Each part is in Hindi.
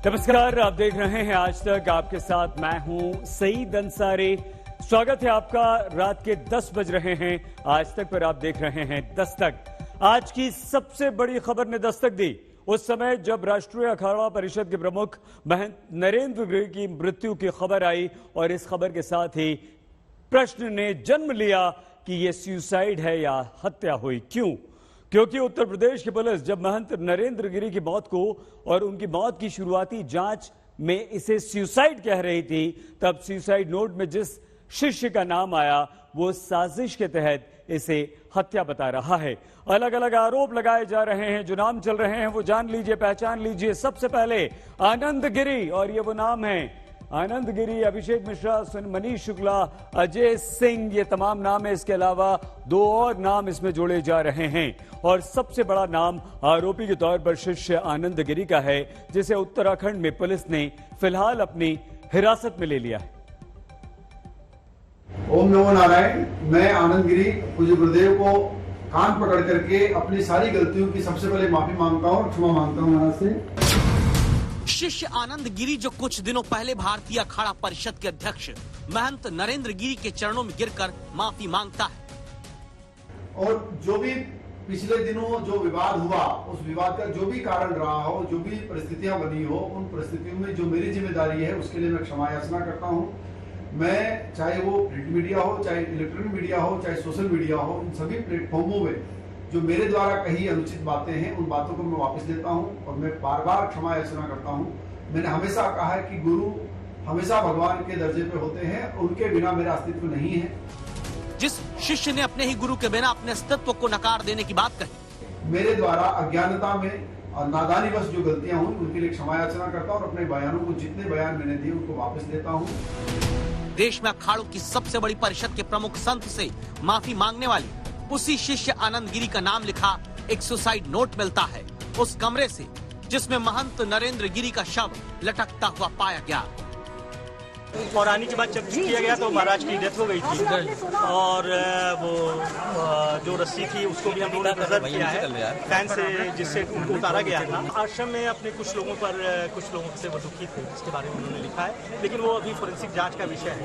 नमस्कार, आप देख रहे हैं आज तक। आपके साथ मैं हूं सईद अंसारी। स्वागत है आपका। रात के 10 बज रहे हैं। आज तक पर आप देख रहे हैं दस्तक। आज की सबसे बड़ी खबर ने दस्तक दी उस समय जब राष्ट्रीय अखाड़ा परिषद के प्रमुख महंत नरेंद्र गिरी की मृत्यु की खबर आई, और इस खबर के साथ ही प्रश्न ने जन्म लिया कि यह सुसाइड है या हत्या हुई। क्यों? क्योंकि उत्तर प्रदेश की पुलिस जब महंत नरेंद्र गिरी की मौत को और उनकी मौत की शुरुआती जांच में इसे सुसाइड कह रही थी, तब सुसाइड नोट में जिस शिष्य का नाम आया वो साजिश के तहत इसे हत्या बता रहा है। अलग अलग आरोप लगाए जा रहे हैं। जो नाम चल रहे हैं वो जान लीजिए, पहचान लीजिए। सबसे पहले आनंद गिरी, और ये वो नाम है आनंद गिरी, अभिषेक मिश्रा, मनीष शुक्ला, अजय सिंह, ये तमाम नाम है। इसके अलावा 2 और नाम इसमें जोड़े जा रहे हैं, और सबसे बड़ा नाम आरोपी के तौर पर शिष्य आनंद गिरी का है, जिसे उत्तराखंड में पुलिस ने फिलहाल अपनी हिरासत में ले लिया है। ओम नमो नारायण। मैं आनंद गिरी पूज्य गुरुदेव को कान पकड़ करके अपनी सारी गलतियों की सबसे पहले माफी मांगता हूँ और क्षमा मांगता हूँ महाराज से। शिष्य आनंद गिरी जो कुछ दिनों पहले भारतीय अखाड़ा परिषद के अध्यक्ष महंत नरेंद्र गिरी के चरणों में गिरकर माफी मांगता है। और जो भी पिछले दिनों जो विवाद हुआ, उस विवाद का जो भी कारण रहा हो, जो भी परिस्थितियां बनी हो, उन परिस्थितियों में जो मेरी जिम्मेदारी है उसके लिए मैं क्षमा याचना करता हूँ। मैं चाहे वो प्रिंट मीडिया हो, चाहे इलेक्ट्रॉनिक मीडिया हो, चाहे सोशल मीडिया हो, इन सभी प्लेटफॉर्मों में जो मेरे द्वारा कही अनुचित बातें हैं, उन बातों को मैं वापस लेता हूं और मैं बार बार क्षमा याचना करता हूं। मैंने हमेशा कहा है कि गुरु हमेशा भगवान के दर्जे पे होते हैं, उनके बिना मेरा अस्तित्व नहीं है। जिस शिष्य ने अपने ही गुरु के बिना अपने अस्तित्व को नकार देने की बात कही, मेरे द्वारा अज्ञानता में और नादानीवश जो गलतियां हुई उनके लिए क्षमा याचना करता हूं और अपने बयानों को, जितने बयान मैंने दिए, उनको वापस लेता हूँ। देश में अखाड़ों की सबसे बड़ी परिषद के प्रमुख संत से माफी मांगने वाली उसी शिष्य आनंद गिरी का नाम लिखा एक सुसाइड नोट मिलता है उस कमरे से जिसमें महंत नरेंद्र गिरी का शव लटकता हुआ पाया गया। और आने के बाद जब किया गया तो महाराज की डेथ हो गई थी, और वो जो रस्सी थी उसको भी हम लोगों ने प्रिजर्व किया है फैन से, जिससे उनको उतारा गया था। आश्रम में अपने कुछ लोगों से वो दुखी थे, जिसके बारे में उन्होंने लिखा है, लेकिन वो अभी फोरेंसिक जांच का विषय है,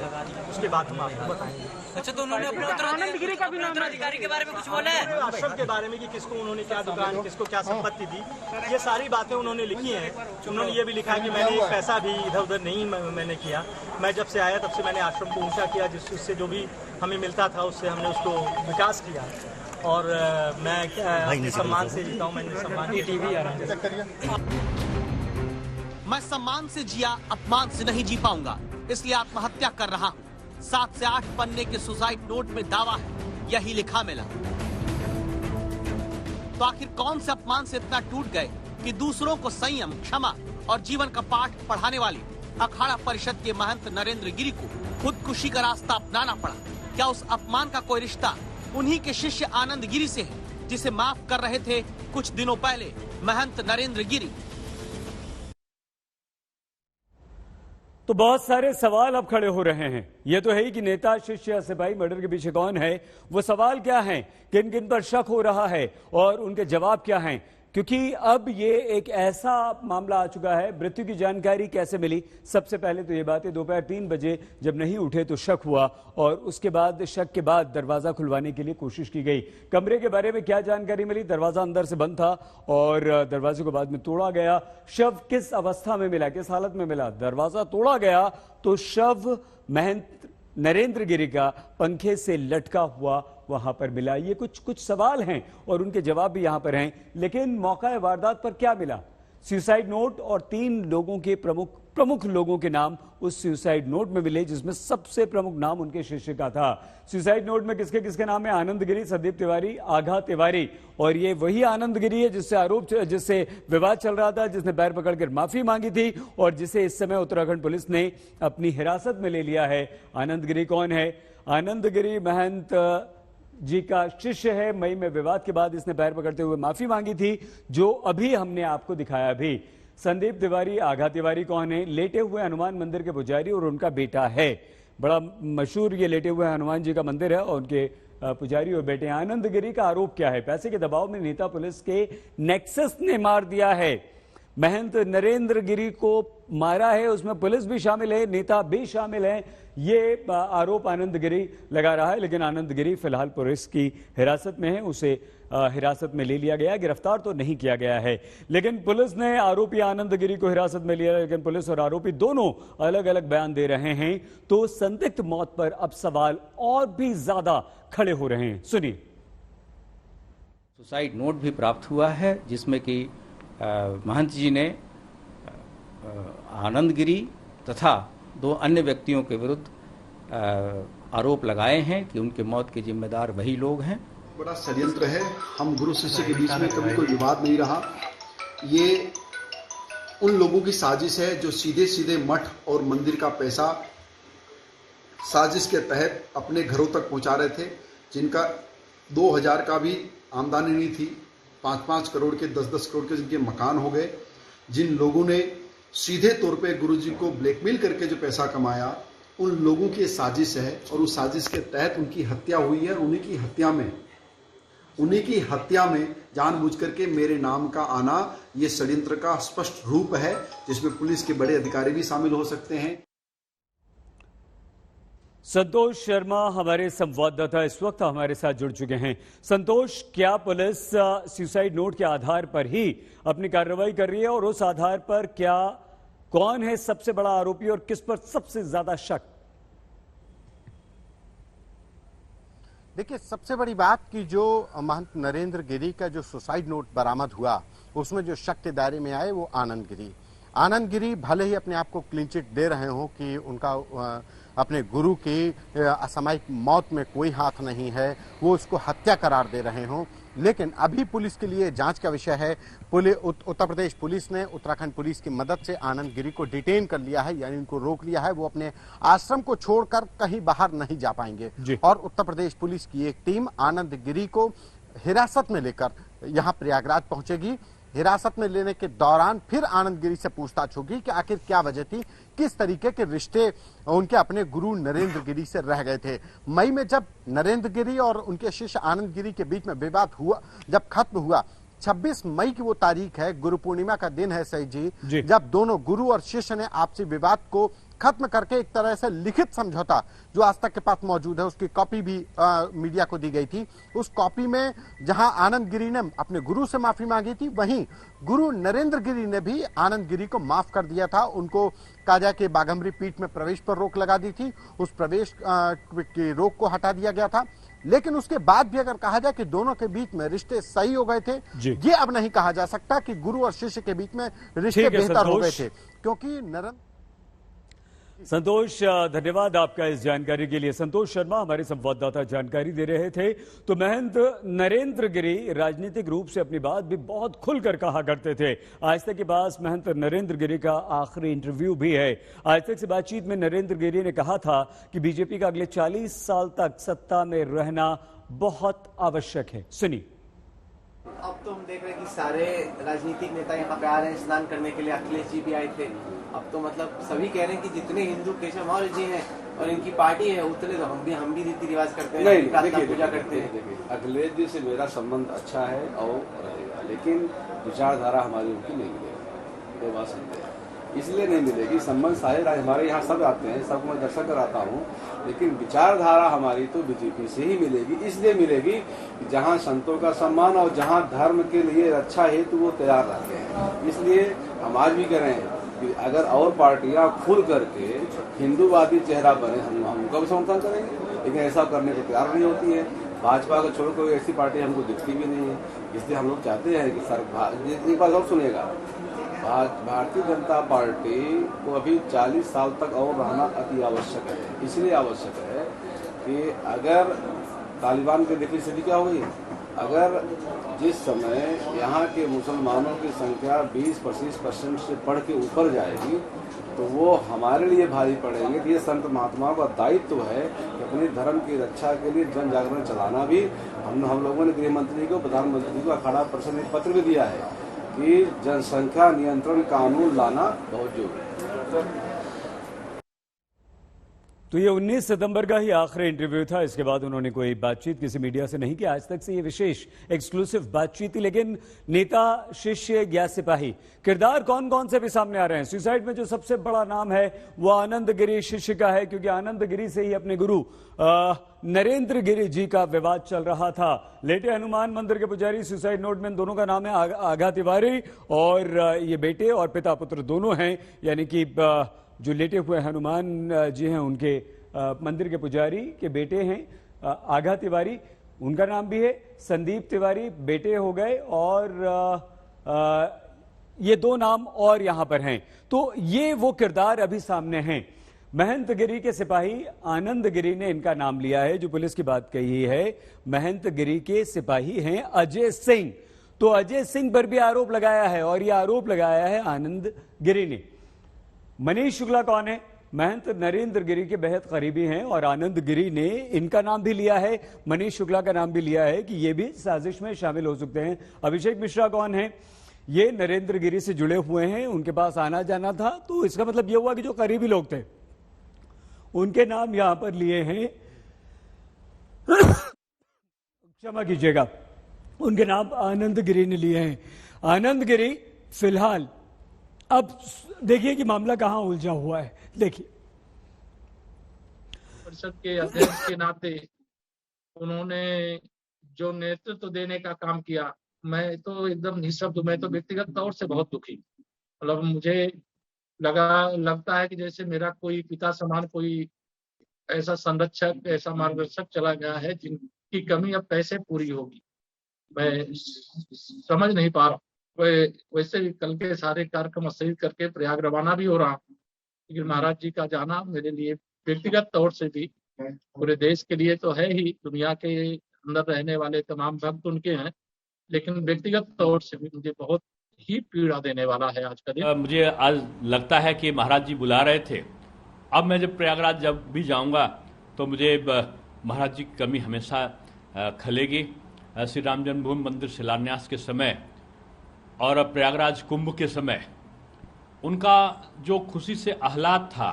उसके बाद हम आपको बताएंगे। अच्छा, तो उन्होंने अपने उत्तराधिकारी का भी नाम, उत्तराधिकारी के बारे में कुछ बोला है? आश्रम के बारे में कि किसको उन्होंने क्या दुकान, किसको क्या संपत्ति दी, ये सारी बातें उन्होंने लिखी हैं। उन्होंने ये भी लिखा है कि मैंने एक पैसा भी इधर उधर नहीं मैंने किया। मैं जब से आया तब से मैंने आश्रम को ऊंचा किया, जिससे जो भी हमें मिलता था उससे हमने उसको विकास किया, और मैं सम्मान से जीता हूँ। मैंने सम्मान मैं सम्मान से जिया, अपमान से नहीं जी पाऊंगा, इसलिए आत्महत्या कर रहा हूँ। 7 से 8 पन्ने के सुसाइड नोट में दावा है, यही लिखा मिला। तो आखिर कौन से अपमान से इतना टूट गए कि दूसरों को संयम, क्षमा और जीवन का पाठ पढ़ाने वाली अखाड़ा परिषद के महंत नरेंद्र गिरी को खुदकुशी का रास्ता अपनाना पड़ा? क्या उस अपमान का कोई रिश्ता उन्हीं के शिष्य आनंद गिरी से है, जिसे माफ कर रहे थे कुछ दिनों पहले महंत नरेंद्र गिरी? तो बहुत सारे सवाल अब खड़े हो रहे हैं। यह तो है ही कि नेता, शिष्य या सिपाही मर्डर के पीछे कौन है। वो सवाल क्या हैं, किन किन पर शक हो रहा है और उनके जवाब क्या हैं, क्योंकि अब ये एक ऐसा मामला आ चुका है। मृत्यु की जानकारी कैसे मिली? सबसे पहले तो ये बात है, दोपहर 3 बजे जब नहीं उठे तो शक हुआ, और उसके बाद शक के बाद दरवाजा खुलवाने के लिए कोशिश की गई। कमरे के बारे में क्या जानकारी मिली? दरवाजा अंदर से बंद था और दरवाजे को बाद में तोड़ा गया। शव किस अवस्था में मिला, किस हालत में मिला? दरवाजा तोड़ा गया तो शव महंत नरेंद्र गिरी का पंखे से लटका हुआ वहां पर मिला। ये कुछ सवाल हैं और उनके जवाब भी यहां पर हैं। लेकिन मौका वारदात पर क्या मिला? सुसाइड नोट और 3 लोगों के प्रमुख लोगों के नाम उस सुसाइड नोट में मिले, जिसमें सबसे प्रमुख नाम उनके शिष्य का था। सुसाइड नोट में किसके किसके नाम है? आनंद गिरी, संदीप तिवारी, आघा तिवारी। और ये वही आनंद गिरी है जिससे विवाद चल रहा था, जिसने पैर पकड़कर माफी मांगी थी और जिसे इस समय उत्तराखंड पुलिस ने अपनी हिरासत में ले लिया है। आनंद गिरी कौन है? आनंद गिरी महंत जी का शिष्य है। मई में विवाद के बाद इसने पैर पकड़ते हुए माफी मांगी थी, जो अभी हमने आपको दिखाया भी। संदीप तिवारी, आघा तिवारी कौन है? लेटे हुए हनुमान मंदिर के पुजारी और उनका बेटा है। बड़ा मशहूर ये लेटे हुए हनुमान जी का मंदिर है और उनके पुजारी और बेटे। आनंद गिरी का आरोप क्या है? पैसे के दबाव में नेता पुलिस के नेक्सस ने मार दिया है। महंत नरेंद्र गिरी को मारा है, उसमें पुलिस भी शामिल है, नेता भी शामिल है, ये आरोप आनंद गिरी लगा रहा है। लेकिन आनंद गिरी फिलहाल पुलिस की हिरासत में है, उसे हिरासत में ले लिया गया, गिरफ्तार तो नहीं किया गया है। लेकिन पुलिस ने आरोपी आनंद गिरी को हिरासत में लिया, लेकिन पुलिस और आरोपी दोनों अलग अलग बयान दे रहे हैं। तो संदिग्ध मौत पर अब सवाल और भी ज्यादा खड़े हो रहे हैं। सुनिए। सुसाइड नोट भी प्राप्त हुआ है जिसमें कि महंत जी ने आनंद गिरी तथा 2 अन्य व्यक्तियों के विरुद्ध आरोप लगाए हैं कि उनके मौत के जिम्मेदार वही लोग हैं। बड़ा षड्यंत्र है, हम गुरु शिष्य के बीच में कभी कोई विवाद नहीं रहा। ये उन लोगों की साजिश है जो सीधे सीधे मठ और मंदिर का पैसा साजिश के तहत अपने घरों तक पहुंचा रहे थे, जिनका 2000 का भी आमदनी नहीं थी, 5-5 करोड़ के 10-10 करोड़ के जिनके मकान हो गए। जिन लोगों ने सीधे तौर पे गुरुजी को ब्लैकमेल करके जो पैसा कमाया, उन लोगों की साजिश है और उस साजिश के तहत उनकी हत्या हुई है। और उन्हीं की हत्या में जानबूझ करके मेरे नाम का आना ये षड्यंत्र का स्पष्ट रूप है, जिसमें पुलिस के बड़े अधिकारी भी शामिल हो सकते हैं। संतोष शर्मा हमारे संवाददाता इस वक्त हमारे साथ जुड़ चुके हैं। संतोष, क्या पुलिस सुसाइड नोट के आधार पर ही अपनी कार्रवाई कर रही है, और उस आधार पर क्या कौन है सबसे बड़ा आरोपी और किस पर सबसे ज्यादा शक? देखिए, सबसे बड़ी बात कि जो महंत नरेंद्र गिरी का जो सुसाइड नोट बरामद हुआ, उसमें जो शक के दायरे में आए वो आनंद गिरी भले ही अपने आप को क्लीन चिट दे रहे हो कि उनका अपने गुरु की असामयिक मौत में कोई हाथ नहीं है, वो उसको हत्या करार दे रहे हों, लेकिन अभी पुलिस के लिए जांच का विषय है। उत्तर प्रदेश पुलिस ने उत्तराखंड पुलिस की मदद से आनंद गिरी को डिटेन कर लिया है, यानी उनको रोक लिया है। वो अपने आश्रम को छोड़कर कहीं बाहर नहीं जा पाएंगे। और उत्तर प्रदेश पुलिस की एक टीम आनंद गिरी को हिरासत में लेकर यहाँ प्रयागराज पहुंचेगी। हिरासत में लेने के दौरान फिर आनंद गिरी से पूछताछ होगी कि आखिर क्या वजह थी, किस तरीके के रिश्ते उनके अपने गुरु नरेंद्र गिरी से रह गए थे। मई में जब नरेंद्र गिरी और उनके शिष्य आनंद गिरी के बीच में विवाद हुआ, जब खत्म हुआ, 26 मई की वो तारीख है, गुरु पूर्णिमा का दिन है सही जी, जब दोनों गुरु और शिष्य ने आपसी विवाद को खत्म करके एक तरह से लिखित समझौता जो आज तक के पास मौजूद है, उसकी कॉपी भी मीडिया को दी गई थी। उस कॉपी में जहां आनंद गिरी ने अपने गुरु से माफी मांगी थी, वहीं गुरु नरेंद्र गिरी ने भी आनंद गिरी को माफ कर दिया था। उनको कहा जाए कि बाघम्बरी पीठ में प्रवेश पर रोक लगा दी थी, उस प्रवेश की रोक को हटा दिया गया था। लेकिन उसके बाद भी अगर कहा जाए कि दोनों के बीच में रिश्ते सही हो गए थे, ये अब नहीं कहा जा सकता कि गुरु और शिष्य के बीच में रिश्ते बेहतर हो गए थे, क्योंकि संतोष, धन्यवाद आपका इस जानकारी के लिए। संतोष शर्मा हमारे संवाददाता जानकारी दे रहे थे। तो महंत नरेंद्र गिरी राजनीतिक रूप से अपनी बात भी बहुत खुलकर कहा करते थे। आज तक के पास महंत नरेंद्र गिरी का आखिरी इंटरव्यू भी है। आज तक से बातचीत में नरेंद्र गिरी ने कहा था कि बीजेपी का अगले 40 साल तक सत्ता में रहना बहुत आवश्यक है। सुनिए। अब तो हम देख रहे हैं कि सारे राजनीतिक नेता यहाँ पे आ रहे हैं स्नान करने के लिए। अखिलेश जी भी आए थे। अब तो मतलब सभी कह रहे हैं कि जितने हिंदू केशव मौर्य जी हैं और इनकी पार्टी है, उतने तो हम भी रीति रिवाज करते हैं, पूजा करते हैं। देखिए, अखिलेश जी से मेरा संबंध अच्छा है और रहेगा, लेकिन विचारधारा हमारी उनकी नहीं मिलेगी, ये बात समझे। इसलिए नहीं मिलेगी, संबंध सारे हमारे यहाँ सब आते हैं, सबको मैं दर्शन कराता हूँ, लेकिन विचारधारा हमारी तो बीजेपी से ही मिलेगी। इसलिए मिलेगी कि जहाँ संतों का सम्मान और जहाँ धर्म के लिए रक्षा हेतु वो तैयार रहते हैं। इसलिए हम आज भी कह रहे हैं कि अगर और पार्टियां खुल करके हिंदूवादी चेहरा बने, हम उनका भी समर्थन करेंगे, लेकिन ऐसा करने को तैयार नहीं होती है। भाजपा को छोड़ कोई ऐसी पार्टी हमको दिखती भी नहीं है। इसलिए हम लोग चाहते हैं कि एक बात और सुनिएगा, भारतीय जनता पार्टी को अभी 40 साल तक और रहना अति आवश्यक है। इसलिए आवश्यक है कि अगर तालिबान की देखिए स्थिति क्या हो गई, अगर जिस समय यहाँ के मुसलमानों की संख्या 20-25% से बढ़ के ऊपर जाएगी, तो वो हमारे लिए भारी पड़ेंगे। कि ये संत महात्माओं का दायित्व है कि अपने धर्म की रक्षा के लिए जन जागरण चलाना भी। हम लोगों ने गृह मंत्री को, प्रधानमंत्री को, अखाड़ा परिषद ने पत्र भी दिया है कि जनसंख्या नियंत्रण कानून लाना बहुत जरूरी है। तो ये 19 सितंबर का ही आखिरी इंटरव्यू था। इसके बाद उन्होंने कोई बातचीत किसी मीडिया से नहीं की। आज तक से ये विशेष एक्सक्लूसिव बातचीत थी। लेकिन नेता, शिष्य या सिपाही, किरदार कौन कौन से भी सामने आ रहे हैं। सुसाइड में जो सबसे बड़ा नाम है वो आनंद गिरी शिष्य का है, क्योंकि आनंद गिरी से ही अपने गुरु नरेंद्र गिरी जी का विवाद चल रहा था। लेटे हनुमान मंदिर के पुजारी, सुसाइड नोट में दोनों का नाम है आगा तिवारी, और ये बेटे और पिता पुत्र दोनों हैं। यानी कि जो लेटे हुए हनुमान जी हैं उनके मंदिर के पुजारी के बेटे हैं आगा तिवारी, उनका नाम भी है। संदीप तिवारी बेटे हो गए, और ये दो नाम और यहां पर हैं। तो ये वो किरदार अभी सामने हैं। महंत गिरी के सिपाही आनंद गिरी ने इनका नाम लिया है। जो पुलिस की बात कही है, महंत गिरी के सिपाही हैं अजय सिंह। तो अजय सिंह पर भी आरोप लगाया है, और यह आरोप लगाया है आनंद गिरी ने। मनीष शुक्ला कौन है? महंत नरेंद्र गिरी के बेहद करीबी हैं, और आनंद गिरी ने इनका नाम भी लिया है, मनीष शुक्ला का नाम भी लिया है कि ये भी साजिश में शामिल हो सकते हैं। अभिषेक मिश्रा कौन है? ये नरेंद्र गिरी से जुड़े हुए हैं, उनके पास आना जाना था। तो इसका मतलब यह हुआ कि जो करीबी लोग थे उनके नाम यहां पर लिए हैं। क्षमा कीजिएगा, उनके नाम आनंद गिरी ने लिए हैं। आनंद गिरी फिलहाल, अब देखिए कि मामला कहां उलझा हुआ है। देखिए, परिषद के अध्यक्ष के नाते उन्होंने जो नेतृत्व देने का काम किया, मैं तो एकदम निःशब्द हूं। मैं तो व्यक्तिगत तौर से बहुत दुखी, मतलब मुझे लगता है कि जैसे मेरा कोई पिता समान कोई ऐसा संरक्षक, ऐसा मार्गदर्शक चला गया है जिनकी कमी अब कैसे पूरी होगी, मैं समझ नहीं पा रहा। वैसे भी कल के सारे कार्यक्रम स्थगित करके प्रयाग रवाना भी हो रहा, लेकिन महाराज जी का जाना मेरे लिए व्यक्तिगत तौर से भी, पूरे देश के लिए तो है ही, दुनिया के अंदर रहने वाले तमाम भक्त उनके हैं, लेकिन व्यक्तिगत तौर से भी मुझे बहुत ही पीड़ा देने वाला है आज का दिन। मुझे आज लगता है कि महाराज जी बुला रहे थे। अब मैं जब प्रयागराज जब भी जाऊंगा तो मुझे महाराज जी की कमी हमेशा खलेगी। श्री राम जन्मभूमि मंदिर शिलान्यास के समय और प्रयागराज कुंभ के समय उनका जो खुशी से आह्लाद था,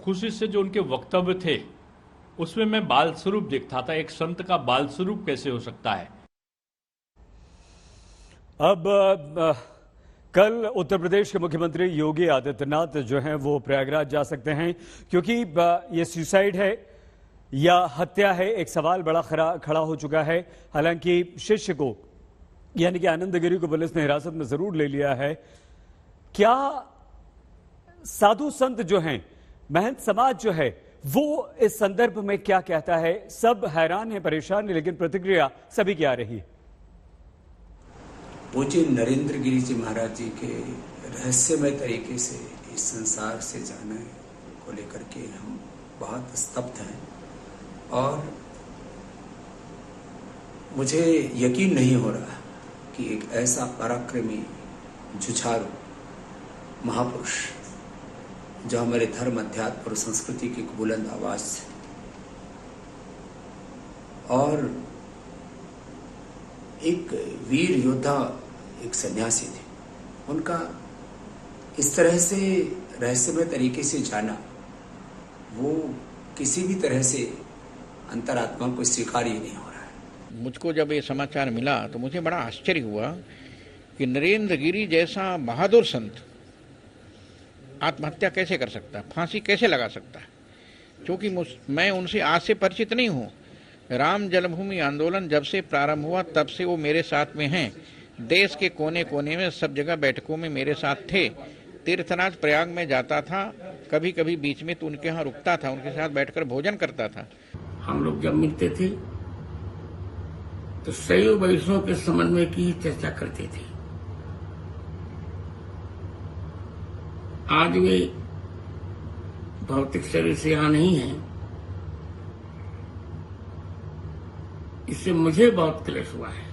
खुशी से जो उनके वक्तव्य थे, उसमें मैं बाल स्वरूप देखता था। एक संत का बाल स्वरूप कैसे हो सकता है। अब कल उत्तर प्रदेश के मुख्यमंत्री योगी आदित्यनाथ जो हैं वो प्रयागराज जा सकते हैं, क्योंकि ये सुसाइड है या हत्या है, एक सवाल बड़ा खड़ा हो चुका है। हालांकि शिष्य को यानी कि आनंद गिरी को पुलिस ने हिरासत में जरूर ले लिया है। क्या साधु संत जो हैं, महंत समाज जो है, वो इस संदर्भ में क्या कहता है? सब हैरान है, परेशान है, लेकिन प्रतिक्रिया सभी की आ रही है। पूज्य नरेंद्र गिरी जी महाराज जी के रहस्यमय तरीके से इस संसार से जाने को लेकर के हम बहुत स्तब्ध हैं, और मुझे यकीन नहीं हो रहा कि एक ऐसा पराक्रमी, जुझारू महापुरुष जो हमारे धर्म, अध्यात्म और संस्कृति की बुलंद आवाज से, और एक वीर योद्धा, एक सन्यासी थे, उनका इस तरह से रहस्यमय तरीके से जाना, वो किसी भी तरह से अंतरात्मा को स्वीकार ही नहीं हो रहा है। मुझको जब ये समाचार मिला तो मुझे बड़ा आश्चर्य हुआ कि नरेंद्र गिरी जैसा बहादुर संत आत्महत्या कैसे कर सकता है, फांसी कैसे लगा सकता है। क्योंकि मैं उनसे आज से परिचित नहीं हूँ। राम जन्मभूमि आंदोलन जब से प्रारंभ हुआ तब से वो मेरे साथ में हैं। देश के कोने कोने में सब जगह बैठकों में मेरे साथ थे। तीर्थराज प्रयाग में जाता था, कभी कभी बीच में तो उनके यहाँ रुकता था, उनके साथ बैठकर भोजन करता था। हम लोग जब मिलते थे तो शैव वैष्णव के समन्वय की चर्चा करते थे। आज वे भौतिक शरीर से यहाँ नहीं है, इससे मुझे बहुत क्लेश हुआ है।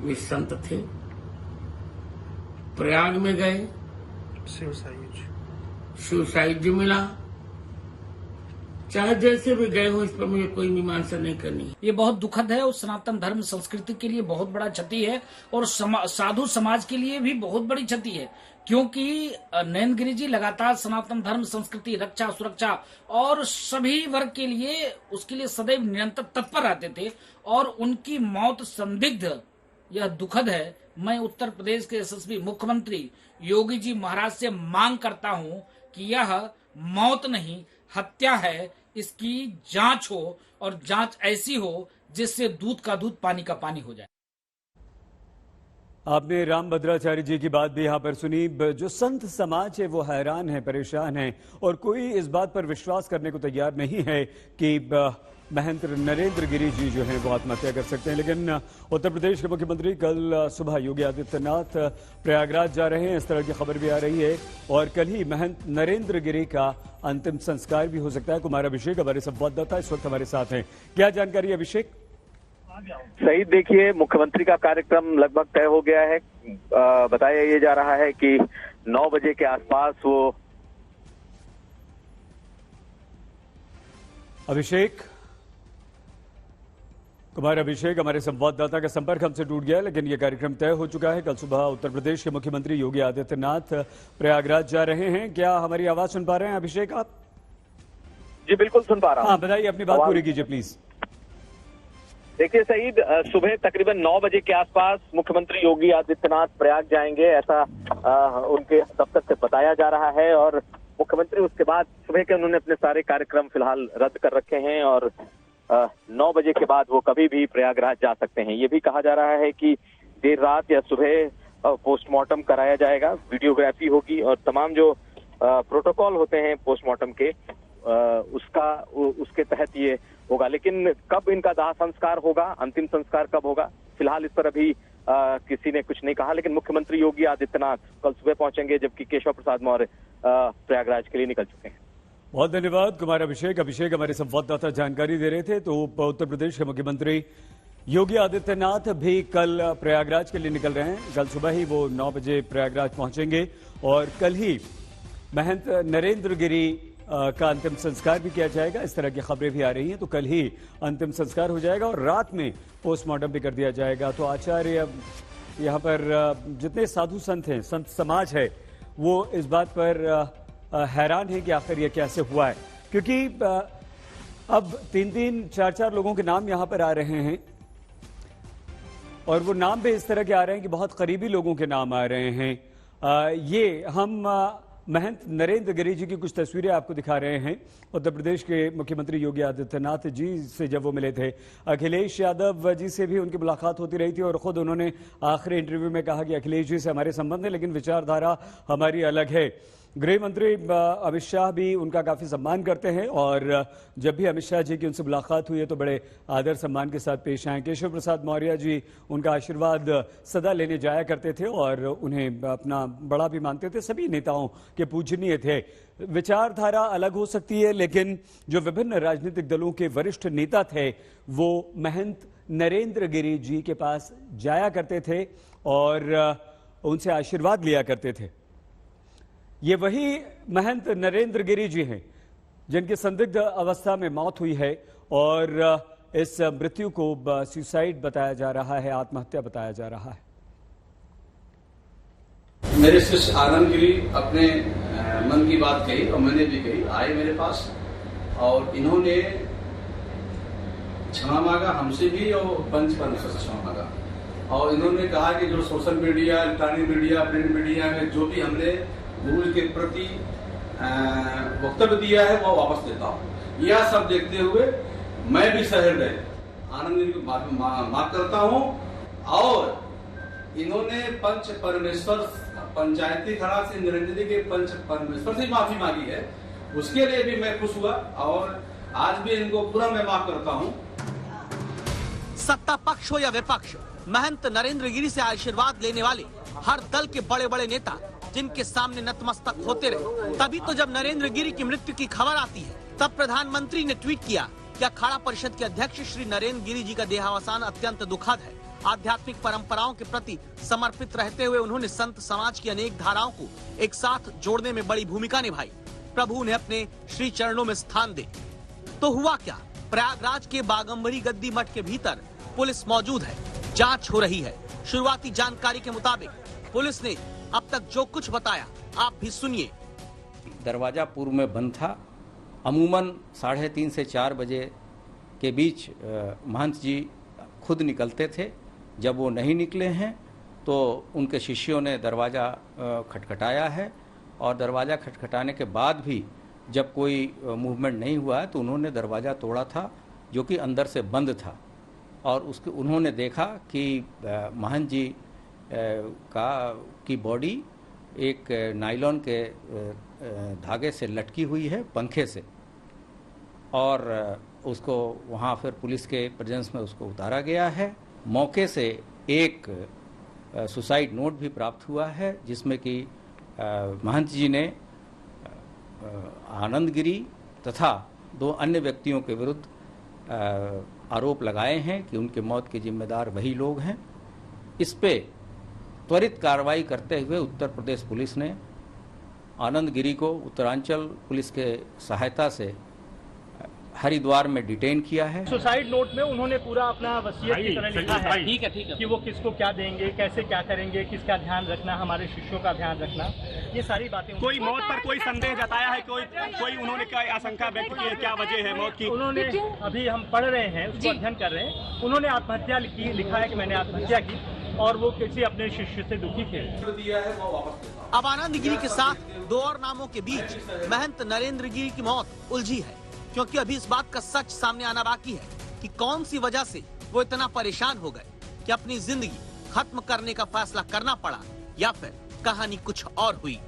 वे संत थे, प्रयाग में गए, शिव साहित्य मिला, चाहे जैसे भी गए हो, इस पर मुझे कोई मीमांसा नहीं करनी है। ये बहुत दुखद है और सनातन धर्म संस्कृति के लिए बहुत बड़ा क्षति है और साधु समाज के लिए भी बहुत बड़ी क्षति है, क्योंकि नरेंद्र गिरि जी लगातार सनातन धर्म संस्कृति रक्षा सुरक्षा और सभी वर्ग के लिए उसके लिए सदैव निरंतर तत्पर रहते थे और उनकी मौत संदिग्ध, यह दुखद है। मैं उत्तर प्रदेश के यशस्वी मुख्यमंत्री योगी जी महाराज से मांग करता हूं कि यह मौत नहीं हत्या है, इसकी जांच हो और जांच ऐसी हो जिससे दूध का दूध पानी का पानी हो जाए। आपने रामभद्राचार्य जी की बात भी यहाँ पर सुनी। जो संत समाज है वो हैरान है, परेशान है और कोई इस बात पर विश्वास करने को तैयार नहीं है कि महंत नरेंद्र गिरि जी जो हैं वो आत्महत्या कर सकते हैं। लेकिन उत्तर प्रदेश के मुख्यमंत्री कल सुबह योगी आदित्यनाथ प्रयागराज जा रहे हैं, इस तरह की खबर भी आ रही है और कल ही महंत नरेंद्र गिरि का अंतिम संस्कार भी हो सकता है। कुमार अभिषेक हमारे संवाददाता इस वक्त हमारे साथ हैं। क्या जानकारी अभिषेक? सही, देखिए मुख्यमंत्री का कार्यक्रम लगभग तय हो गया है। बताया ये जा रहा है कि 9 बजे के आसपास वो कुमार अभिषेक हमारे संवाददाता का संपर्क हमसे टूट गया, लेकिन यह कार्यक्रम तय हो चुका है। कल सुबह उत्तर प्रदेश के मुख्यमंत्री योगी आदित्यनाथ प्रयागराज जा रहे हैं। क्या हमारी आवाज सुन पा रहे हैं अभिषेक आप? जी बिल्कुल सुन पा रहा हूं। हाँ, बताइए, अपनी बात पूरी कीजिए प्लीज। देखिए सईद, सुबह तकरीबन 9 बजे के आसपास मुख्यमंत्री योगी आदित्यनाथ प्रयाग जाएंगे, ऐसा उनके दफ्तर से बताया जा रहा है और मुख्यमंत्री उसके बाद सुबह के उन्होंने अपने सारे कार्यक्रम फिलहाल रद्द कर रखे हैं और 9 बजे के बाद वो कभी भी प्रयागराज जा सकते हैं। ये भी कहा जा रहा है कि देर रात या सुबह पोस्टमार्टम कराया जाएगा, वीडियोग्राफी होगी और तमाम जो प्रोटोकॉल होते हैं पोस्टमार्टम के उसके तहत ये होगा। लेकिन कब इनका दाह संस्कार होगा, अंतिम संस्कार कब होगा, फिलहाल इस पर अभी किसी ने कुछ नहीं कहा। लेकिन मुख्यमंत्री योगी आदित्यनाथ कल सुबह पहुंचेंगे, जबकि केशव प्रसाद मौर्य प्रयागराज के लिए निकल चुके हैं। बहुत धन्यवाद कुमार अभिषेक हमारे संवाददाता जानकारी दे रहे थे। तो उत्तर प्रदेश के मुख्यमंत्री योगी आदित्यनाथ भी कल प्रयागराज के लिए निकल रहे हैं। कल सुबह ही वो 9 बजे प्रयागराज पहुंचेंगे और कल ही महंत नरेंद्र गिरि का अंतिम संस्कार भी किया जाएगा, इस तरह की खबरें भी आ रही हैं। तो कल ही अंतिम संस्कार हो जाएगा और रात में पोस्टमार्टम भी कर दिया जाएगा। तो आचार्य यहाँ पर जितने साधु संत हैं, संत समाज है, वो इस बात पर हैरान है कि आखिर ये कैसे हुआ है, क्योंकि अब 3-3, 4-4 लोगों के नाम यहां पर आ रहे हैं और वो नाम भी इस तरह के आ रहे हैं कि बहुत करीबी लोगों के नाम आ रहे हैं। ये हम महंत नरेंद्र गिरि जी की कुछ तस्वीरें आपको दिखा रहे हैं। उत्तर प्रदेश के मुख्यमंत्री योगी आदित्यनाथ जी से जब वो मिले थे, अखिलेश यादव जी से भी उनकी मुलाकात होती रही थी और खुद उन्होंने आखिरी इंटरव्यू में कहा कि अखिलेश जी से हमारे संबंध है लेकिन विचारधारा हमारी अलग है। गृह मंत्री अमित शाह भी उनका काफी सम्मान करते हैं और जब भी अमित शाह जी की उनसे मुलाकात हुई है तो बड़े आदर सम्मान के साथ पेश आए। केशव प्रसाद मौर्य जी उनका आशीर्वाद सदा लेने जाया करते थे और उन्हें अपना बड़ा भी मानते थे। सभी नेताओं के पूजनीय थे। विचारधारा अलग हो सकती है लेकिन जो विभिन्न राजनीतिक दलों के वरिष्ठ नेता थे वो महंत नरेंद्र गिरि जी के पास जाया करते थे और उनसे आशीर्वाद लिया करते थे। ये वही महंत नरेंद्र गिरि जी हैं जिनकी संदिग्ध अवस्था में मौत हुई है और इस मृत्यु को सुसाइड बताया जा रहा है, आत्महत्या बताया जा रहा है। मेरे शिष्य आनंद गिरि अपने मन की बात कही और मैंने भी कही, आए मेरे पास और इन्होंने क्षमा मांगा हमसे भी और पंच परमेश्वर से क्षमा मांगा और इन्होंने कहा कि जो social media, electronic media, print media में जो भी हमने गुरु के प्रति वक्तव्य दिया है वो वापस देता हूँ। यह सब देखते हुए मैं भी सहृदय आनंद गिरि को माफ करता हूँ और इन्होंने पंच परमेश्वर पंचायती खराज से नरेंद्र गिरि के पंच परमेश्वर से माफी मांगी है, उसके लिए भी मैं खुश हुआ और आज भी इनको पूरा मैं माफ करता हूँ। सत्ता पक्ष हो या विपक्ष, महंत नरेंद्र गिरि से आशीर्वाद लेने वाले हर दल के बड़े बड़े नेता जिनके सामने नतमस्तक होते रहे। तभी तो जब नरेंद्र गिरि की मृत्यु की खबर आती है तब प्रधानमंत्री ने ट्वीट किया कि अखाड़ा परिषद के अध्यक्ष श्री नरेंद्र गिरि जी का देहावसान अत्यंत दुखद है। आध्यात्मिक परंपराओं के प्रति समर्पित रहते हुए उन्होंने संत समाज की अनेक धाराओं को एक साथ जोड़ने में बड़ी भूमिका निभाई। प्रभु उन्हें अपने श्री चरणों में स्थान दे। तो हुआ क्या? प्रयागराज के बागंबरी गद्दी मठ के भीतर पुलिस मौजूद है, जांच हो रही है। शुरुआती जानकारी के मुताबिक पुलिस ने अब तक जो कुछ बताया आप भी सुनिए। दरवाजा पूर्व में बंद था। अमूमन 3:30 से 4 बजे के बीच महंत जी खुद निकलते थे। जब वो नहीं निकले हैं तो उनके शिष्यों ने दरवाज़ा खटखटाया है और दरवाज़ा खटखटाने के बाद भी जब कोई मूवमेंट नहीं हुआ है तो उन्होंने दरवाज़ा तोड़ा था, जो कि अंदर से बंद था। और उसके उन्होंने देखा कि महंत जी की बॉडी एक नायलॉन के धागे से लटकी हुई है पंखे से, और उसको वहाँ फिर पुलिस के प्रेजेंस में उसको उतारा गया है। मौके से एक सुसाइड नोट भी प्राप्त हुआ है, जिसमें कि महंत जी ने आनंद गिरी तथा 2 अन्य व्यक्तियों के विरुद्ध आरोप लगाए हैं कि उनके मौत के जिम्मेदार वही लोग हैं। इस पे त्वरित कार्रवाई करते हुए उत्तर प्रदेश पुलिस ने आनंद गिरी को उत्तरांचल पुलिस के सहायता से हरिद्वार में डिटेन किया है। सुसाइड नोट में उन्होंने पूरा अपना वसीयत की तरह लिखा है, ठीक है, कि वो किसको क्या देंगे, कैसे क्या करेंगे, किसका ध्यान रखना, हमारे शिष्यों का ध्यान रखना, ये सारी बातें। कोई मौत पर कोई संदेह जताया है? कोई उन्होंने क्या आशंका व्यक्त की है, क्या वजह है मौत की? उन्होंने अभी हम पढ़ रहे हैं, उसको अध्ययन कर रहे हैं। उन्होंने आत्महत्या लिखा है कि मैंने आत्महत्या की, और वो किसी अपने शिष्य से दुखी थे। अब आनंद गिरी के साथ 2 और नामों के बीच महंत नरेंद्र गिरी की मौत उलझी है, क्योंकि अभी इस बात का सच सामने आना बाकी है कि कौन सी वजह से वो इतना परेशान हो गए कि अपनी जिंदगी खत्म करने का फैसला करना पड़ा, या फिर कहानी कुछ और हुई।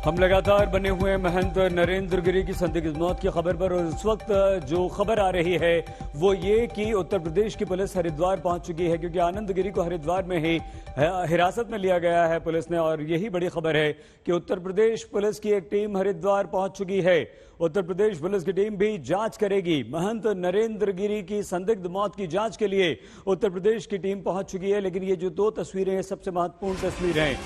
हम लगातार बने हुए हैं महंत नरेंद्र गिरी की संदिग्ध मौत की खबर पर, और इस वक्त जो खबर आ रही है वो ये कि उत्तर प्रदेश की पुलिस हरिद्वार पहुंच चुकी है, क्योंकि आनंद गिरी को हरिद्वार में ही हिरासत में लिया गया है पुलिस ने। और यही बड़ी खबर है कि उत्तर प्रदेश पुलिस की एक टीम हरिद्वार पहुंच चुकी है। उत्तर प्रदेश पुलिस की टीम भी जांच करेगी। महंत नरेंद्र गिरी की संदिग्ध मौत की जांच के लिए उत्तर प्रदेश की टीम पहुंच चुकी है। लेकिन ये जो 2 तस्वीरें हैं, सबसे महत्वपूर्ण तस्वीरें हैं।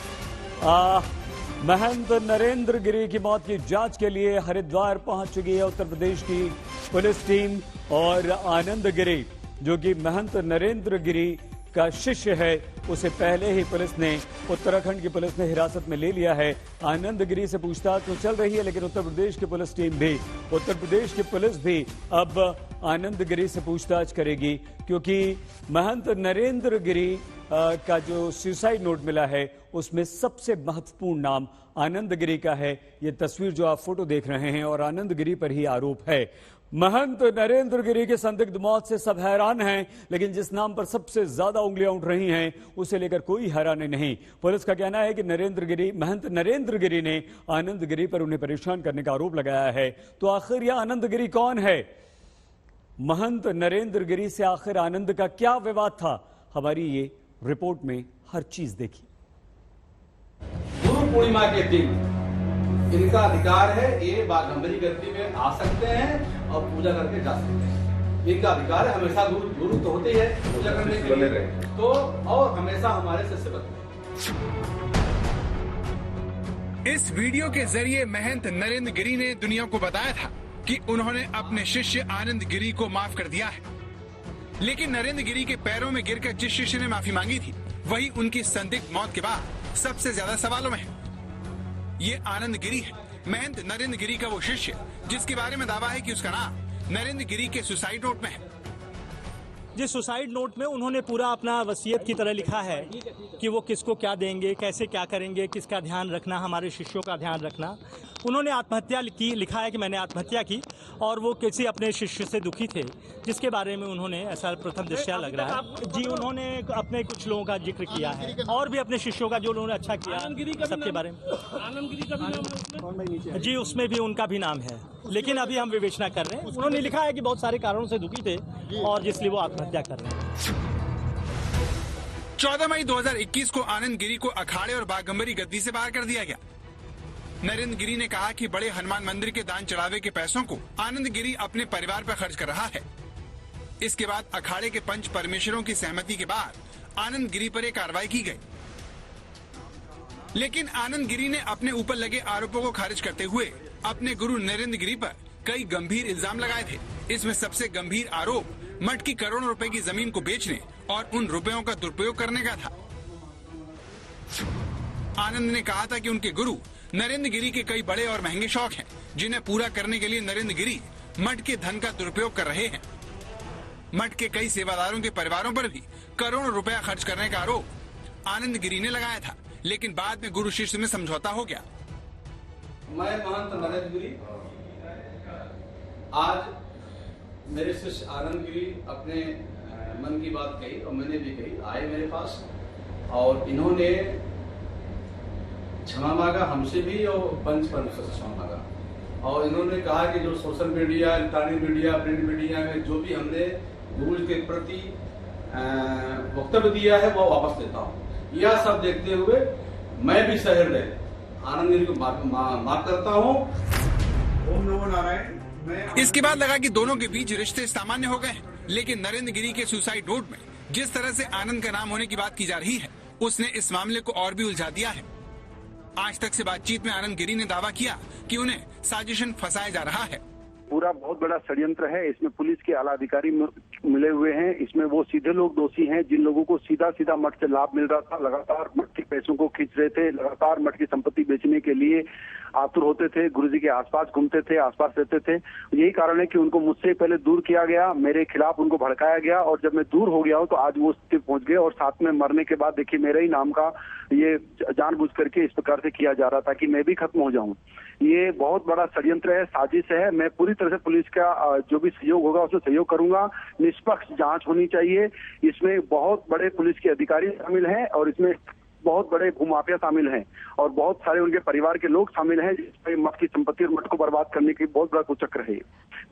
महंत नरेंद्र गिरी की मौत की जांच के लिए हरिद्वार पहुंच चुकी है उत्तर प्रदेश की पुलिस टीम। और आनंद गिरी, जो कि महंत नरेंद्र गिरी का शिष्य है, उसे पहले ही पुलिस ने, उत्तराखंड की पुलिस ने हिरासत में ले लिया है। आनंद गिरी से पूछताछ तो चल रही है, लेकिन उत्तर प्रदेश की पुलिस टीम भी, उत्तर प्रदेश की पुलिस भी अब आनंद गिरी से पूछताछ करेगी, क्योंकि महंत नरेंद्र गिरी का जो सुसाइड नोट मिला है उसमें सबसे महत्वपूर्ण नाम आनंद गिरी का है। ये तस्वीर जो आप फोटो देख रहे हैं, और आनंद गिरी पर ही आरोप है। महंत नरेंद्र गिरी के संदिग्ध मौत से सब हैरान हैं, लेकिन जिस नाम पर सबसे ज्यादा उंगलियां उठ रही हैं उसे लेकर कोई हैरानी नहीं। पुलिस का कहना है कि महंत नरेंद्र गिरी ने आनंद गिरी पर उन्हें परेशान करने का आरोप लगाया है। तो आखिर यह आनंद गिरी कौन है? महंत नरेंद्र गिरी से आखिर आनंद का क्या विवाद था? हमारी ये रिपोर्ट में हर चीज देखी। गुरु पूर्णिमा के दिन इनका अधिकार है, ये बागंबरी गद्दी में आ सकते हैं और पूजा करके जा सकते हैं। इनका अधिकार है। हमेशा गुरु तो होते ही है पूजा करने के लिए, तो और हमेशा हमारे से सेवक। इस वीडियो के जरिए महंत नरेंद्र गिरी ने दुनिया को बताया था कि उन्होंने अपने शिष्य आनंद गिरी को माफ कर दिया है। लेकिन नरेंद्र गिरी के पैरों में गिरकर जिस शिष्य ने माफी मांगी थी, वही उनकी संदिग्ध मौत के बाद सबसे ज्यादा सवालों में है। ये आनंद गिरी है, महंत नरेंद्र गिरी का वो शिष्य जिसके बारे में दावा है कि उसका नाम नरेंद्र गिरी के सुसाइड नोट में है। जिस सुसाइड नोट में उन्होंने पूरा अपना वसीयत की तरह लिखा है कि वो किसको क्या देंगे, कैसे क्या करेंगे, किसका ध्यान रखना, हमारे शिष्यों का ध्यान रखना। उन्होंने आत्महत्या लिखा है कि मैंने आत्महत्या की, और वो किसी अपने शिष्य से दुखी थे, जिसके बारे में उन्होंने, ऐसा प्रथम दृष्टया लग रहा है जी, उन्होंने अपने कुछ लोगों का जिक्र किया है, और भी अपने शिष्यों का जो उन्होंने अच्छा किया सबके बारे में। जी, उसमें भी उनका भी नाम है, लेकिन अभी हम विवेचना कर रहे हैं। उन्होंने लिखा है कि बहुत सारे कारणों से दुखी थे और इसलिए वो आत्महत्या कर रहे हैं। 14 मई 2021 को आनंद गिरी को अखाड़े और बागंबरी गद्दी से बाहर कर दिया गया। नरेंद्र गिरी ने कहा कि बड़े हनुमान मंदिर के दान चढ़ावे के पैसों को आनंद गिरी अपने परिवार पर खर्च कर रहा है। इसके बाद अखाड़े के पंच परमेश्वरों की सहमति के बाद आनंद गिरी पर यह कार्रवाई की गई। लेकिन आनंद गिरी ने अपने ऊपर लगे आरोपों को खारिज करते हुए अपने गुरु नरेंद्र गिरी पर कई गंभीर इल्जाम लगाए थे। इसमें सबसे गंभीर आरोप मठ की करोड़ों रुपए की जमीन को बेचने और उन रुपयों का दुरुपयोग करने का था। आनंद ने कहा था कि उनके गुरु नरेंद्र गिरी के कई बड़े और महंगे शौक हैं, जिन्हें पूरा करने के लिए नरेंद्र गिरी मठ के धन का दुरुपयोग कर रहे हैं। मठ के कई सेवादारों के परिवारों पर भी करोड़ों रुपया खर्च करने का आरोप आनंद गिरी ने लगाया था, लेकिन बाद में गुरु शिष्य में समझौता हो गया। मैं महंत नरेंद्र गिरी, आज मेरे शिष्य आनंद गिरी अपने मन की बात कही और मैंने भी कही, आए मेरे पास और इन्होंने क्षमा मांगा हमसे भी और पंच परमेश्वर से क्षमा मांगा और इन्होंने कहा कि जो social media, electronic media, print media में जो भी हमने गुरु के प्रति वक्तव्य दिया है वो वापस लेता हूँ। यह सब देखते हुए मैं भी सहृदय आनंद गिरी को माफ करता हूँ। ओम नमो नारायण। इसके बाद लगा कि दोनों के बीच रिश्ते सामान्य हो गए हैं, लेकिन नरेंद्र गिरी के सुसाइड नोट में जिस तरह से आनंद का नाम होने की बात की जा रही है, उसने इस मामले को और भी उलझा दिया है। आज तक से बातचीत में आनंद गिरी ने दावा किया कि उन्हें साजिशन फंसाया जा रहा है। पूरा बहुत बड़ा षड्यंत्र है, इसमें पुलिस के आला अधिकारी मिले हुए हैं, इसमें वो सीधे लोग दोषी हैं जिन लोगों को सीधा सीधा मठ से लाभ मिल रहा था, लगातार मठ के पैसों को खींच रहे थे, लगातार मठ की संपत्ति बेचने के लिए आतुर होते थे, गुरुजी के आसपास घूमते थे, आसपास रहते थे। यही कारण है कि उनको मुझसे पहले दूर किया गया, मेरे खिलाफ उनको भड़काया गया और जब मैं दूर हो गया हूं तो आज वो स्थिति पहुंच गए और साथ में मरने के बाद देखिए मेरे ही नाम का ये जानबूझ करके इस प्रकार से किया जा रहा था कि मैं भी खत्म हो जाऊं। ये बहुत बड़ा षड्यंत्र है, साजिश है। मैं पूरी तरह से पुलिस का जो भी सहयोग होगा उसमें सहयोग करूंगा। निष्पक्ष जांच होनी चाहिए। इसमें बहुत बड़े पुलिस के अधिकारी शामिल हैं और इसमें बहुत बड़े भूमाफिया शामिल हैं और बहुत सारे उनके परिवार के लोग शामिल हैं जिसमें मठ की संपत्ति और मठ को बर्बाद करने की बहुत बड़ा कुचक्र है।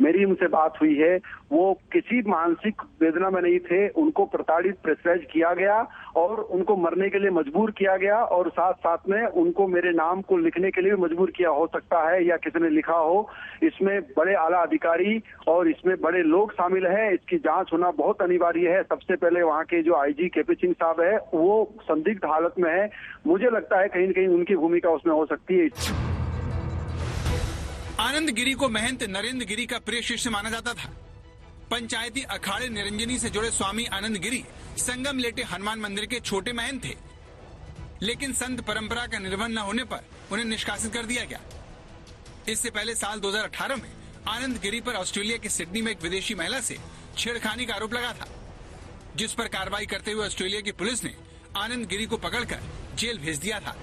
मेरी उनसे बात हुई है, वो किसी मानसिक वेदना में नहीं थे, उनको प्रताड़ित प्रेशराइज किया गया और उनको मरने के लिए मजबूर किया गया और साथ साथ में उनको मेरे नाम को लिखने के लिए भी मजबूर किया हो सकता है या किसी ने लिखा हो। इसमें बड़े आला अधिकारी और इसमें बड़े लोग शामिल हैं। इसकी जांच होना बहुत अनिवार्य है। सबसे पहले वहाँ के जो आईजी केपी सिंह साहब है वो संदिग्ध हालत में है। मुझे लगता है कहीं न कहीं उनकी भूमिका उसमें हो सकती है। आनंद गिरी को महंत नरेंद्र गिरी का प्रिय शिष्य माना जाता था। पंचायती अखाड़े निरंजनी से जुड़े स्वामी आनंद गिरी संगम लेटे हनुमान मंदिर के छोटे महंत थे, लेकिन संत परंपरा का निर्वहन न होने पर उन्हें निष्कासित कर दिया गया। इससे पहले साल 2018 में आनंद गिरी पर ऑस्ट्रेलिया के सिडनी में एक विदेशी महिला से छेड़खानी का आरोप लगा था, जिस पर कार्रवाई करते हुए ऑस्ट्रेलिया की पुलिस ने आनंद गिरी को पकड़कर जेल भेज दिया था।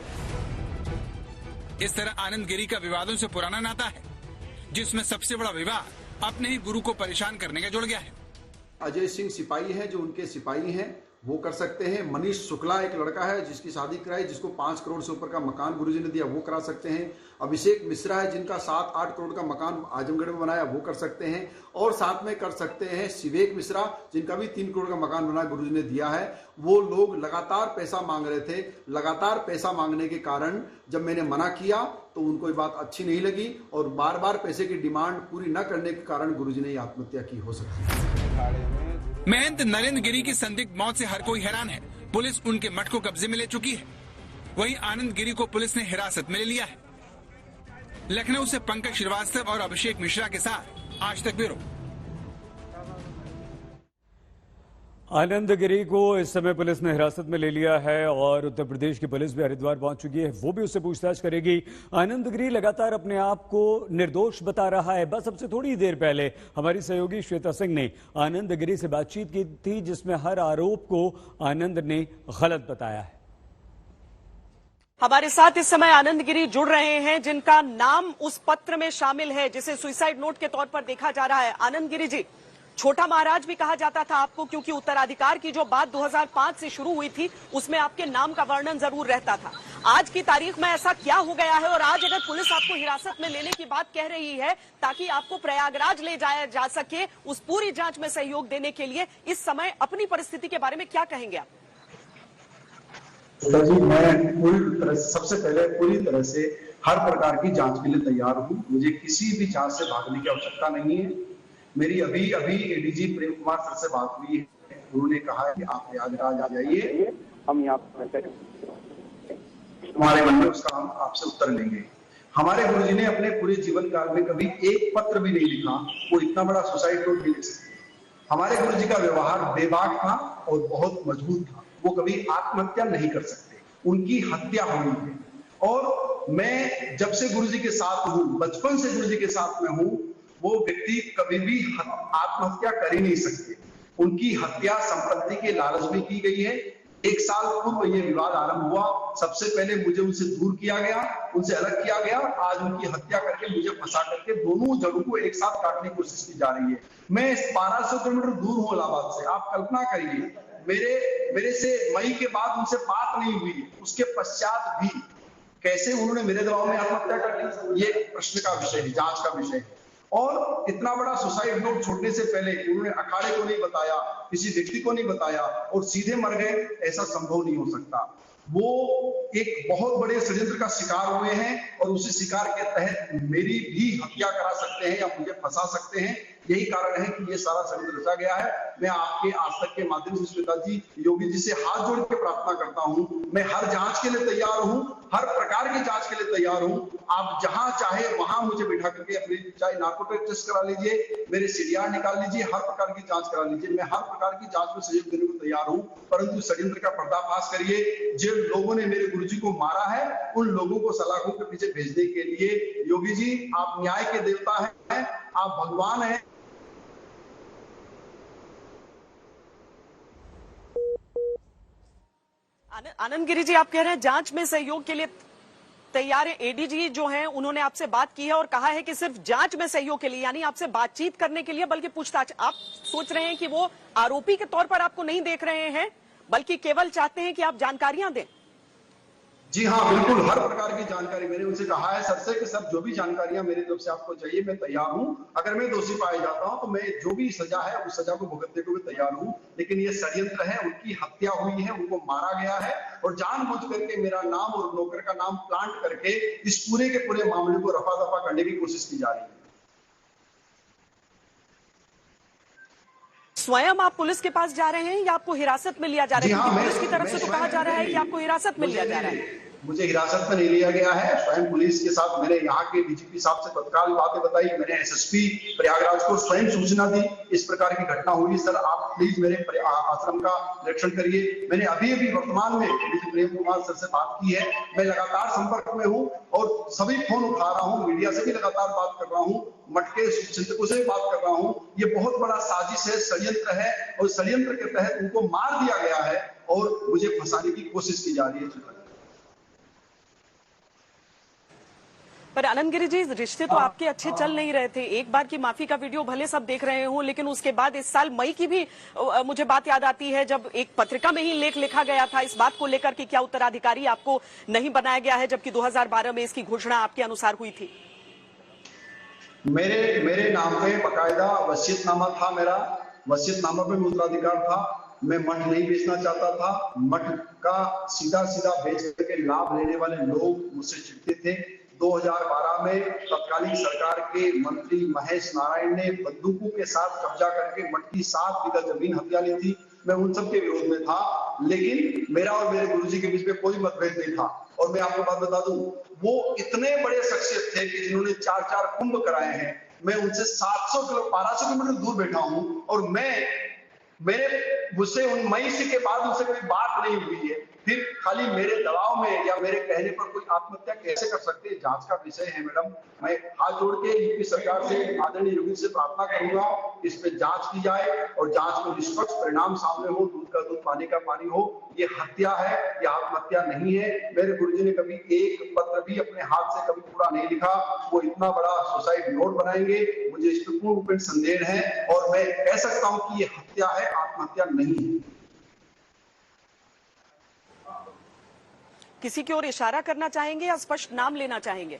इस तरह आनंद गिरी का विवादों से पुराना नाता है, जिसमें सबसे बड़ा विवाद अपने ही गुरु को परेशान करने का जुड़ गया है। अजय सिंह सिपाही हैं, जो उनके सिपाही हैं वो कर सकते हैं। मनीष शुक्ला एक लड़का है जिसकी शादी कराई, जिसको 5 करोड़ से ऊपर का मकान गुरुजी ने दिया, वो करा सकते हैं। अभिषेक मिश्रा है जिनका 7-8 करोड़ का मकान आजमगढ़ में बनाया, वो कर सकते हैं। और साथ में कर सकते हैं शिवेक मिश्रा जिनका भी 3 करोड़ का मकान बनाया गुरुजी ने दिया है। वो लोग लगातार पैसा मांग रहे थे। लगातार पैसा मांगने के कारण जब मैंने मना किया तो उनको ये बात अच्छी नहीं लगी और बार बार पैसे की डिमांड पूरी न करने के कारण गुरुजी ने आत्महत्या की हो सकती है। महंत नरेंद्र गिरी की संदिग्ध मौत से हर कोई हैरान है। पुलिस उनके मठ को कब्जे में ले चुकी है। वहीं आनंद गिरी को पुलिस ने हिरासत में ले लिया है। लखनऊ से पंकज श्रीवास्तव और अभिषेक मिश्रा के साथ आज तक ब्यूरो। आनंद गिरी को इस समय पुलिस ने हिरासत में ले लिया है और उत्तर प्रदेश की पुलिस भी हरिद्वार पहुंच चुकी है। वो भी उससे पूछताछ करेगी। आनंद गिरी लगातार अपने आप को निर्दोष बता रहा है। बस अब से थोड़ी देर पहले हमारी सहयोगी श्वेता सिंह ने आनंद गिरी से बातचीत की थी, जिसमें हर आरोप को आनंद ने गलत बताया है। हमारे साथ इस समय आनंद गिरी जुड़ रहे हैं, जिनका नाम उस पत्र में शामिल है जिसे सुसाइड नोट के तौर पर देखा जा रहा है। आनंद गिरी जी, छोटा महाराज भी कहा जाता था आपको, क्योंकि उत्तराधिकार की जो बात 2005 से शुरू हुई थी उसमें आपके नाम का वर्णन जरूर रहता था। आज की तारीख में ऐसा क्या हो गया है और आज अगर पुलिस आपको हिरासत में लेने की बात कह रही है ताकि आपको प्रयागराज ले जाया जा सके उस पूरी जांच में सहयोग देने के लिए, इस समय अपनी परिस्थिति के बारे में क्या कहेंगे आप? जी, मैं पूरी तरह से, सबसे पहले पूरी तरह से हर प्रकार की जांच के लिए तैयार हूँ। मुझे किसी भी जांच से भागने की आवश्यकता नहीं है। मेरी अभी एडीजी प्रेम कुमार सर से बात हुई है। उन्होंने कहा है कि आप प्रयागराज आ जाइए, हम यहाँ हमारे मन में उसका हम आपसे उत्तर लेंगे। हमारे गुरुजी ने अपने पूरे जीवन काल में कभी एक पत्र भी नहीं लिखा, वो इतना बड़ा सुसाइड नोट नहीं लिख सकते। हमारे गुरुजी का व्यवहार बेबाक था और बहुत मजबूत था, वो कभी आत्महत्या नहीं कर सकते, उनकी हत्या हुई है। और मैं जब से गुरुजी के साथ हूँ, बचपन से गुरुजी के साथ में हूँ, वो व्यक्ति कभी भी आत्महत्या कर ही नहीं सकते। उनकी हत्या संपत्ति के लालच में की गई है। 1 साल पूर्व ये विवाद आरंभ हुआ, सबसे पहले मुझे उनसे दूर किया गया, उनसे अलग किया गया, आज उनकी हत्या करके मुझे फंसा करके दोनों जड़ों को एक साथ काटने की कोशिश की जा रही है। मैं 1200 किलोमीटर दूर हूँ इलाहाबाद से, आप कल्पना करिए, मेरे से मई के बाद उनसे बात नहीं हुई, उसके पश्चात भी कैसे उन्होंने मेरे दबाव में आत्महत्या कर ली, ये प्रश्न का विषय है, जांच का विषय है। और इतना बड़ा सुसाइड नोट छोड़ने से पहले उन्होंने अखाड़े को नहीं बताया, किसी व्यक्ति को नहीं बताया और सीधे मर गए, ऐसा संभव नहीं हो सकता। वो एक बहुत बड़े षड्यंत्र का शिकार हुए हैं और उसी शिकार के तहत मेरी भी हत्या करा सकते हैं या मुझे फंसा सकते हैं। यही कारण है कि ये सारा षड्यंत्र रचा गया है। मैं आपके आज तक के माध्यम से श्वेता जी, योगी जी से हाथ जोड़ के प्रार्थना करता हूं, मैं हर जांच के लिए तैयार हूं, हर प्रकार की जांच के लिए तैयार हूं। आप जहां चाहे वहां मुझे बिठा करके अपनी चाहे नार्कोटिक टेस्ट करा लीजिए, मेरे सीडीआर निकाल लीजिए, हर प्रकार की जांच करा लीजिए, मैं हर प्रकार की जांच में सहयोग देने को तैयार हूं। परंतु षड्यंत्र का पर्दाफाश करिए। जिन लोगों ने मेरे गुरुजी को मारा है, उन लोगों को सलाखों के पीछे भेजने के लिए, योगी जी आप न्याय के देवता हैं, आप भगवान हैं। आनंद गिरी जी, आप कह रहे हैं जांच में सहयोग के लिए तैयार है। एडीजी जो हैं उन्होंने आपसे बात की है और कहा है कि सिर्फ जांच में सहयोग के लिए, यानी आपसे बातचीत करने के लिए, बल्कि पूछताछ। आप सोच रहे हैं कि वो आरोपी के तौर पर आपको नहीं देख रहे हैं, बल्कि केवल चाहते हैं कि आप जानकारियां दें। जी हाँ, बिल्कुल, हर प्रकार की जानकारी मैंने उनसे कहा है सर से कि सर जो भी जानकारियां मेरी तरफ से आपको चाहिए मैं तैयार हूं। अगर मैं दोषी पाया जाता हूं तो मैं जो भी सजा है उस सजा को भुगतने को भी तैयार हूं। लेकिन ये षड्यंत्र है, उनकी हत्या हुई है, उनको मारा गया है और जानबूझ करके मेरा नाम और नौकर का नाम प्लांट करके इस पूरे के पूरे मामले को रफा दफा करने की कोशिश की जा रही है। स्वयं आप पुलिस के पास जा रहे हैं या आपको हिरासत में लिया जा रहा है? हाँ, पुलिस की तरफ से तो कहा जा रहा है कि आपको हिरासत में लिया जा रहा है। मुझे हिरासत में नहीं लिया गया है। स्वयं पुलिस के साथ मैंने यहाँ के डीजीपी साहब से तत्काल बातें बताई, मैंने एसएसपी प्रयागराज को स्वयं सूचना दी, इस प्रकार की घटना हुई, सर आप प्लीज मेरे आश्रम का निरीक्षण करिए। मैंने अभी वर्तमान में डीजी प्रेम कुमार सर से बात की है, मैं लगातार संपर्क में हूँ और सभी फोन उठा रहा हूँ, मीडिया से भी लगातार बात कर रहा हूँ, मठ के चिंतकों से भी बात कर रहा हूँ। ये बहुत बड़ा साजिश है, षड्यंत्र है और षड्यंत्र के तहत उनको मार दिया गया है और मुझे फंसाने की कोशिश की जा रही है। पर आनंद गिरी जी, रिश्ते तो आपके अच्छे चल नहीं रहे थे। एक बार की माफी का वीडियो भले सब देख रहे हो, लेकिन उसके बाद इस साल मई की भी मुझे बात याद आती है जब एक पत्रिका में ही लेख लिखा गया था इस बात को लेकर कि क्या उत्तराधिकारी आपको नहीं बनाया गया है, जबकि 2012 में इसकी घोषणा आपके अनुसार हुई थी। मेरे नाम पे बकायदा वसीयतनामा था, मेरा वसीयतनामा पे उत्तराधिकार था। मैं मठ नहीं बेचना चाहता था। मठ का सीधा बेच करके लाभ लेने वाले लोग मुझसे चिढ़ते थे। 2012 में तत्कालीन सरकार के मंत्री महेश नारायण ने बंदूकों के साथ कब्जा करके मठ की 7 बीघा जमीन हथिया ली थी। मैं उन सब के विरोध में था, लेकिन मेरा और मेरे गुरुजी के बीच में कोई मतभेद नहीं था। और मैं आपको बात बता दूं, वो इतने बड़े शख्सियत थे कि जिन्होंने 4 कुंभ कराए हैं। मैं उनसे 1200 किलोमीटर दूर बैठा हूं और मुझसे उन मई से के बाद उनसे कोई बात नहीं हुई है। फिर खाली मेरे दबाव में या मेरे कहने पर कोई आत्महत्या कैसे कर सकते हैं, जांच का विषय है मैडम। मैं हाथ जोड़ के यूपी सरकार से, आदरणीय योगी से प्रार्थना करूंगा इस पे जांच की जाए और जांच में निष्पक्ष परिणाम सामने हो, दूध का दूध पानी का पानी हो। ये हत्या है, ये आत्महत्या नहीं है। मेरे गुरुजी ने कभी एक पत्र भी अपने हाथ से कभी पूरा नहीं लिखा। वो इतना बड़ा सुसाइड नोट बनाएंगे, मुझे इस पर पूर्ण रूपेण संदेह है और मैं कह सकता हूं कि ये हत्या है, आत्महत्या नहीं है। किसी की ओर इशारा करना चाहेंगे या स्पष्ट नाम लेना चाहेंगे?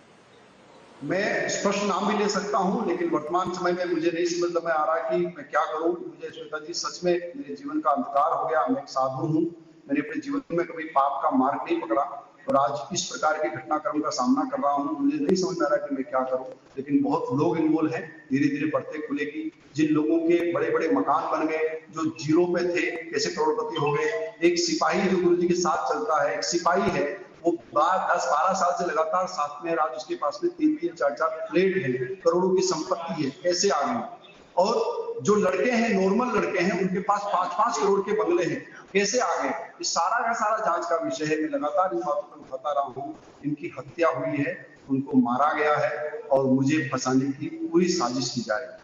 मैं स्पष्ट नाम भी ले सकता हूं, लेकिन वर्तमान समय में मुझे नहीं समझ में आ रहा कि मैं क्या करूं। मुझे श्वेता जी, सच में मेरे जीवन का अंधकार हो गया। मैं एक साधु हूं, मैंने अपने जीवन में कभी पाप का मार्ग नहीं पकड़ा और आज इस प्रकार के घटनाक्रम का सामना कर रहा हूं। मुझे नहीं समझ में आ रहा कि मैं क्या करूं, लेकिन बहुत लोग इन्वॉल्व हैं। धीरे धीरे बढ़ते खुलेगी। जिन लोगों के बड़े बड़े मकान बन गए, जो जीरो पे थे, कैसे करोड़पति हो गए। एक सिपाही जो गुरुजी के साथ चलता है, एक सिपाही है वो 10-12 साल से लगातार साथ में राज, उसके पास में 3-3, 4-4 फ्लैट है, करोड़ों की संपत्ति है, कैसे आ गई? और जो लड़के हैं, नॉर्मल लड़के हैं, उनके पास 5-5 करोड़ के बंगले हैं, कैसे आ गए? ये सारा का सारा जांच का विषय है। मैं लगातार इन बातों पर उठाता रहा हूँ। इनकी हत्या हुई है, उनको मारा गया है और मुझे फंसाने की पूरी साजिश की जा रही है।